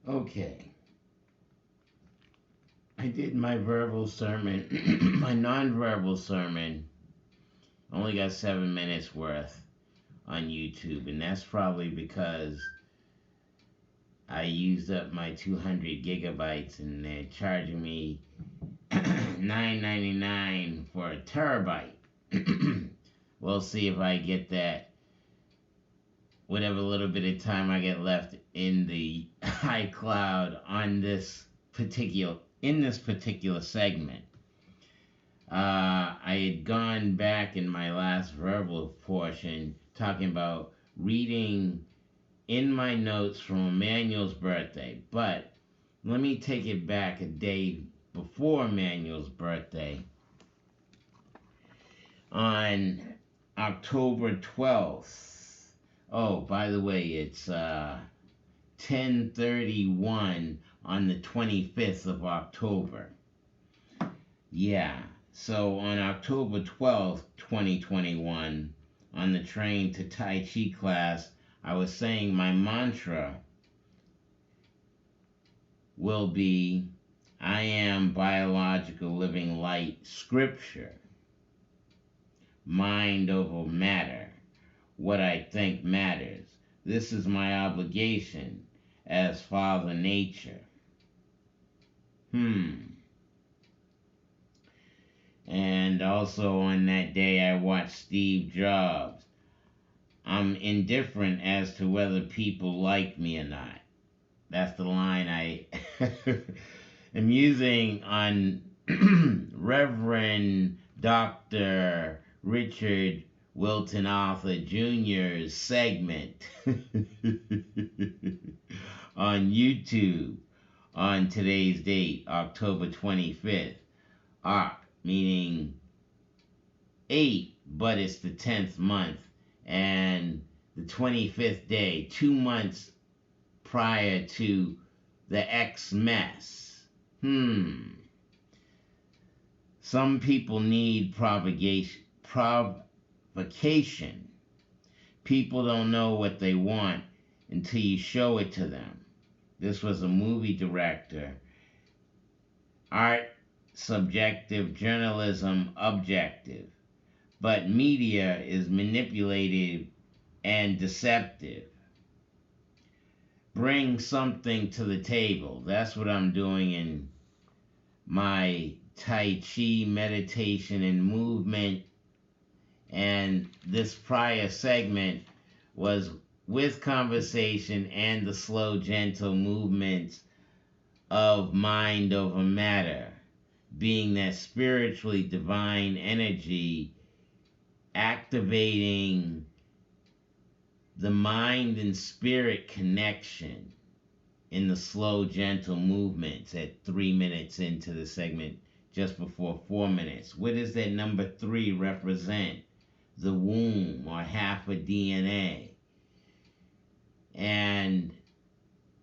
Okay. I did my verbal sermon, my nonverbal sermon, only got 7 minutes worth on YouTube, and that's probably because I used up my 200 gigabytes and they're charging me $9.99 for a terabyte. We'll see if I get that whatever little bit of time I get left in the iCloud on this particular segment. I had gone back in my last verbal portion talking about reading in my notes from Emmanuel's birthday, but let me take it back a day before Emmanuel's birthday on October 12th. Oh, by the way, it's 10:31 on the 25th of October. Yeah. So on October 12th, 2021, on the train to Tai Chi class, I was saying my mantra will be I am biological living light scripture, mind over matter, what I think matters. This is my obligation as Father Nature. And also on that day, I watched Steve Jobs. I'm indifferent as to whether people like me or not. That's the line I am using on Reverend Dr. Richard Wilton Arthur, Jr.'s segment on YouTube on today's date, October 25th. Meaning 8, but it's the 10th month, and the 25th day, 2 months prior to the Xmas. Some people need provocation. People don't know what they want until you show it to them. This was a movie director. Art subjective, journalism objective. But media is manipulative and deceptive. Bring something to the table. That's what I'm doing in my Tai Chi meditation and movement. And this prior segment was with conversation and the slow, gentle movements of mind over matter, being that spiritually divine energy activating the mind and spirit connection in the slow, gentle movements at 3 minutes into the segment, just before 4 minutes. What does that number 3 represent? The womb, or half a DNA. And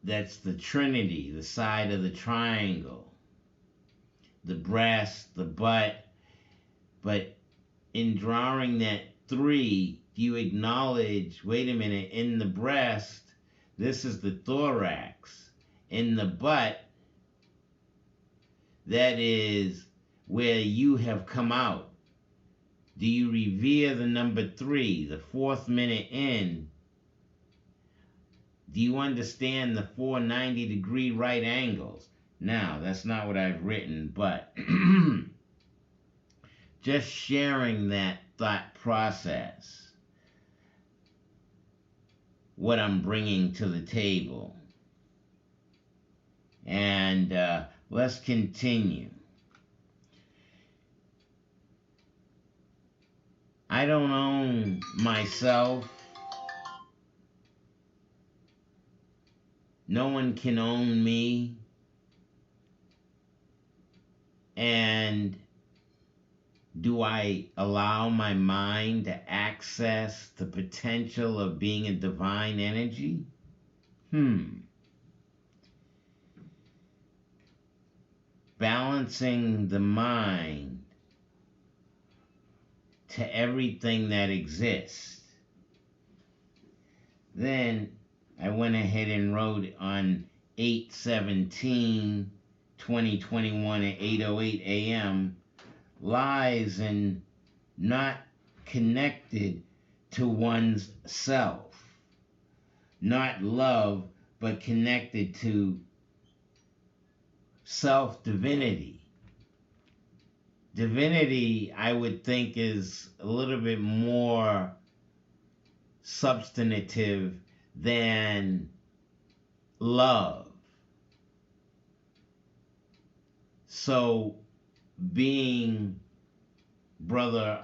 that's the Trinity, the side of the triangle. The breast, the butt. But in drawing that 3, you acknowledge, wait a minute, in the breast, this is the thorax. In the butt, that is where you have come out. Do you revere the number 3, the 4th minute in? Do you understand the 490-degree right angles? Now, that's not what I've written, but just sharing that thought process, what I'm bringing to the table. And let's continue. I don't own myself. No one can own me. And do I allow my mind to access the potential of being a divine energy? Balancing the mind to everything that exists. Then I went ahead and wrote on 8/17/2021 at 8:08 a.m. lies in not connected to one's self, not love, but connected to self-divinity. Divinity, I would think, is a little bit more substantive than love. So, being Brother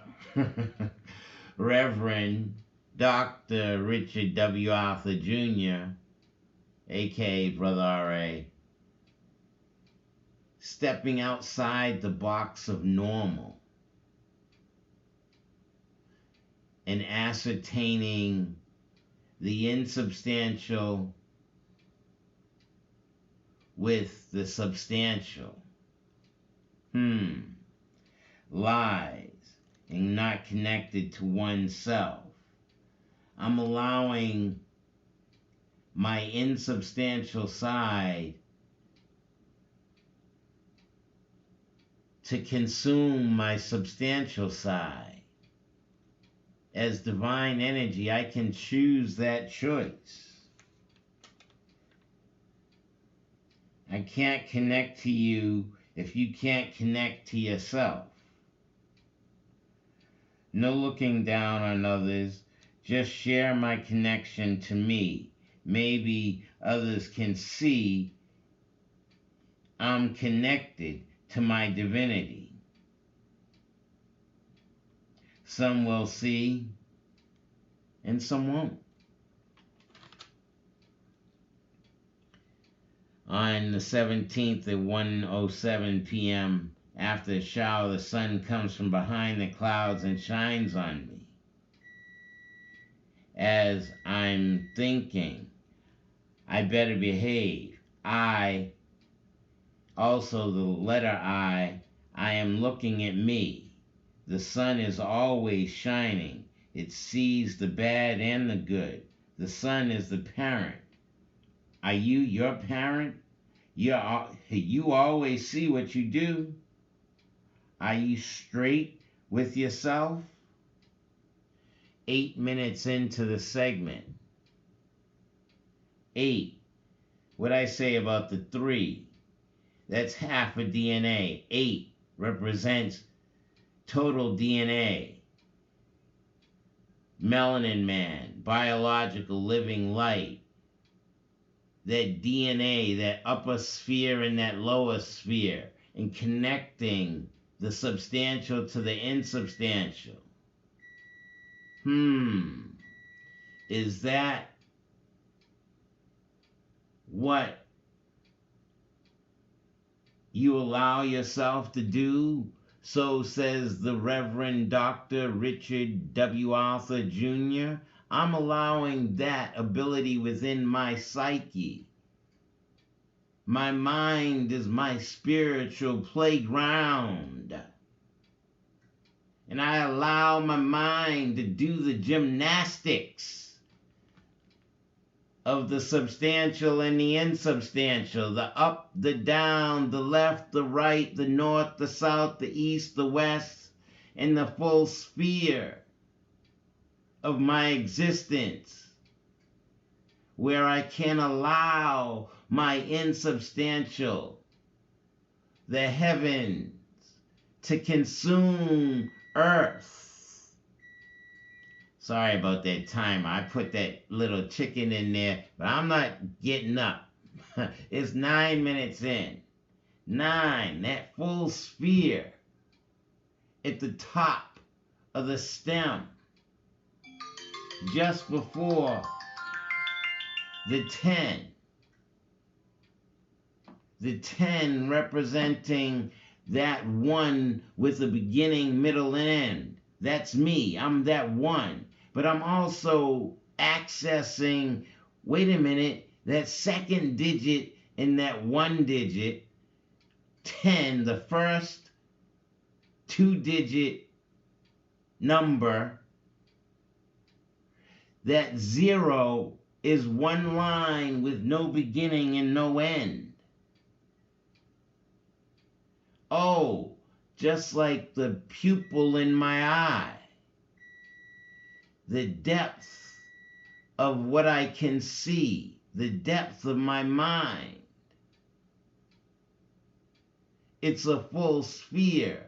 Reverend Dr. Richard W. Arthur, Jr., aka Brother R.A., stepping outside the box of normal and ascertaining the insubstantial with the substantial. Lies and not connected to oneself. I'm allowing my insubstantial side to consume my substantial side. As divine energy, I can choose that choice. I can't connect to you if you can't connect to yourself. No looking down on others, just share my connection to me. Maybe others can see I'm connected to my divinity. Some will see and some won't. On the 17th at 1:07 p.m., after the shower, the sun comes from behind the clouds and shines on me. As I'm thinking, I better behave. I, also the letter I am looking at me. The sun is always shining. It sees the bad and the good. The sun is the parent. Are you your parent? You always see what you do. Are you straight with yourself? 8 minutes into the segment. 8. What I say about the 3? That's half of DNA. 8 represents total DNA. Melanin man, biological living light. That DNA, that upper sphere and that lower sphere, and connecting the substantial to the insubstantial. Is that what you allow yourself to do? So says the Reverend Dr. Richard W. Arthur, Jr. I'm allowing that ability within my psyche. My mind is my spiritual playground. And I allow my mind to do the gymnastics of the substantial and the insubstantial, the up, the down, the left, the right, the north, the south, the east, the west, and the full sphere of my existence, where I can allow my insubstantial, the heavens, to consume earth. Sorry about that timer. I put that little chicken in there, but I'm not getting up. It's 9 minutes in. 9, that full sphere at the top of the stem, just before the 10. The 10 representing that one with a beginning, middle, and end. That's me. I'm that one. But I'm also accessing, wait a minute, that second digit in that one digit, 10, the first 2-digit number, that 0 is one line with no beginning and no end. Oh, just like the pupil in my eye, the depth of what I can see, the depth of my mind. It's a full sphere.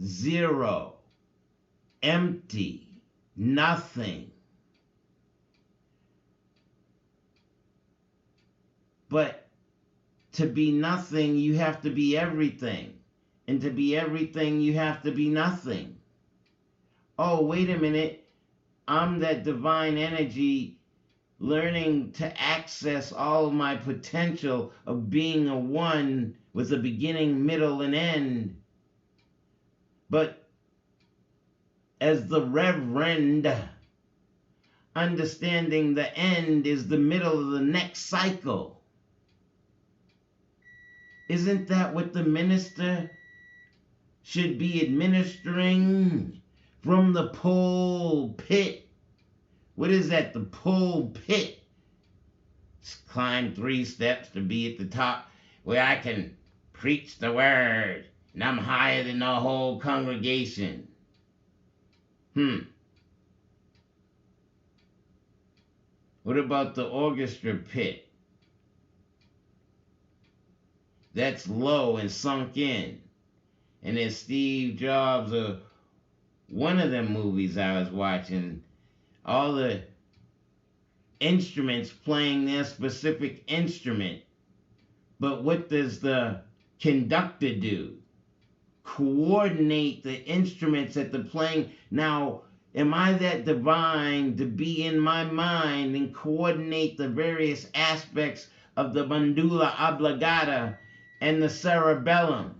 Zero, empty, nothing. But to be nothing, you have to be everything. And to be everything, you have to be nothing. Oh, wait a minute. I'm that divine energy learning to access all of my potential of being a one with a beginning, middle, and end. But as the Reverend, understanding the end is the middle of the next cycle. Isn't that what the minister should be administering from the pulpit? What is that? The pulpit. Climb 3 steps to be at the top where I can preach the word and I'm higher than the whole congregation. What about the orchestra pit? That's low and sunk in. And there's Steve Jobs, one of them movies I was watching, all the instruments playing their specific instrument. But what does the conductor do? Coordinate the instruments at the playing. Now, am I that divine to be in my mind and coordinate the various aspects of the medulla oblongata and the cerebellum?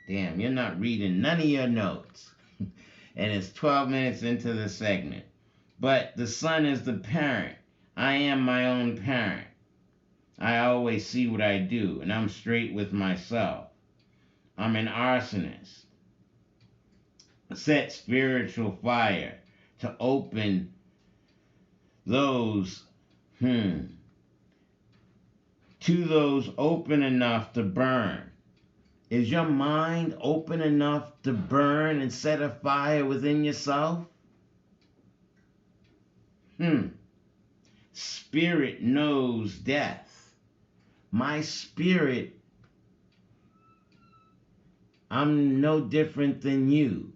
Damn, you're not reading none of your notes. And it's 12 minutes into the segment. But the son is the parent. I am my own parent. I always see what I do, and I'm straight with myself. I'm an arsonist. Set spiritual fire to open those, to those open enough to burn. Is your mind open enough to burn and set a fire within yourself? Spirit knows death. My spirit, I'm no different than you.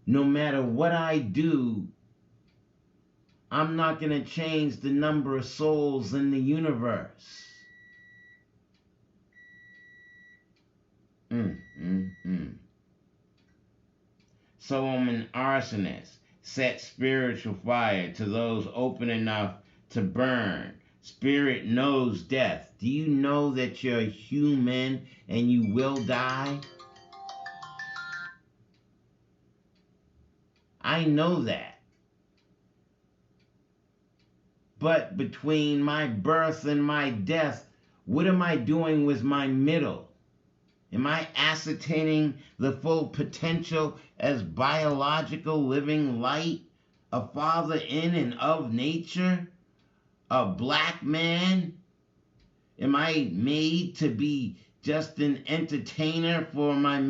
No matter what I do, I'm not going to change the number of souls in the universe. So I'm an arsonist. Set spiritual fire to those open enough to burn. Spirit knows death. Do you know that you're human and you will die? I know that. But between my birth and my death, what am I doing with my middle? Am I ascertaining the full potential as biological living light, a father in and of nature, a black man? Am I made to be just an entertainer for my